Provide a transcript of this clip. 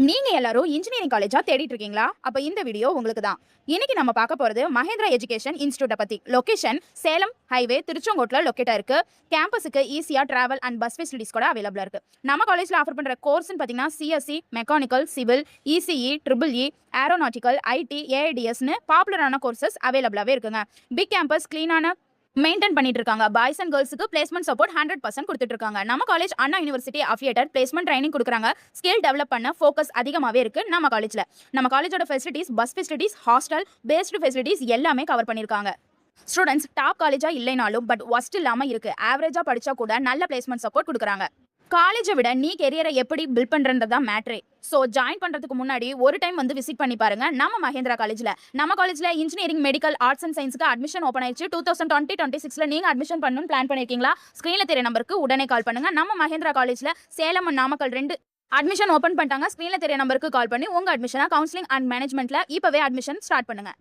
நீங்க எல்லாரும் இன்ஜினியரிங் காலேஜா தேடிட்டு இருக்கீங்களா? அப்ப இந்த வீடியோ உங்களுக்கு தான். இன்னைக்கு நம்ம பார்க்க போறது மஹேந்திரா எஜுகேஷன் இன்ஸ்டிடியூட்ட பத்தி. லொகேஷன் சேலம் ஹைவே திருச்செங்கோட்ல லொகேட்டா இருக்கு. கேம்பஸுக்கு ஈஸியா டிராவல் அண்ட் பஸ் ஃபெசிலிட்டிஸ் கூட அவைலபிளா இருக்கு. நம்ம காலேஜ்ல ஆஃபர் பண்ற கோர்ஸ்னு பாத்தீங்கன்னா CSC, mechanical, civil, ECE, triple E, aeronautical, IT, ஏஐடிஎஸ்னு பாப்புலரான கோர்சஸ் அவைலபிளாவே இருக்குங்க. பிக் கேம்பஸ், கிளீனான மெயின்டைன் பண்ணிட்டு இருக்காங்க. பாய்ஸ் அண்ட் கேர்ள்ஸுக்கு பிளேஸ்மெண்ட் சப்போர்ட் 100% கொடுத்துட்டு இருக்காங்க. நம்ம college Anna university affiliated placement training கொடுக்குறாங்க. ஸ்கில் டெவலப் பண்ண ஃபோக்கஸ் அதிகமாகவே இருக்கு நம்ம காலேஜ்ல. நம்ம காலேஜோட facilities, bus facilities, hostel based facilities எல்லாமே கவர் பண்ணியிருக்காங்க. ஸ்டூடெண்ட்ஸ் டாப் காலேஜா இல்லைனாலும் பட் ஒஸ்ட் இல்லாம இருக்கு. ஆவரேஜா படிச்சா கூட நல்ல பிளேஸ்மெண்ட் சப்போர்ட் கொடுக்குறாங்க. காலேஜை விட நீ கெரியரை எப்படி பில்ட் பண்றதா மேட்ரே. ஸோ ஜாயின் பண்றதுக்கு முன்னாடி ஒரு டைம் வந்து விசிட் பண்ணி பாருங்க நம்ம மஹேந்திரா காலேஜ்ல. நம்ம காலேஜ்ல இன்ஜினியரிங், மெடிக்கல், ஆர்ட்ஸ் அண்ட் சயின்ஸ்க்கு அட்மிஷன் ஓப்பன் ஆயிடுச்சு. 2020-26ல நீங்க அட்மிஷன் பண்ணணும்னு பிளான் பண்ணிருக்கீங்களா? ஸ்கிரீன்ல தெரிய நம்பருக்கு உடனே கால் பண்ணுங்க. நம்ம மஹேந்திரா காலேஜ்ல Salem and Namakkal 2 admission open பண்ணிட்டாங்க. ஸ்கிரீன்ல தெரிய நம்பருக்கு கால் பண்ணி உங்க அட்மிஷனா கவுன்சிலிங் அண்ட் மேனேஜ்மெண்ட்ல இப்பவே அட்மிஷன் ஸ்டார்ட் பண்ணுங்க.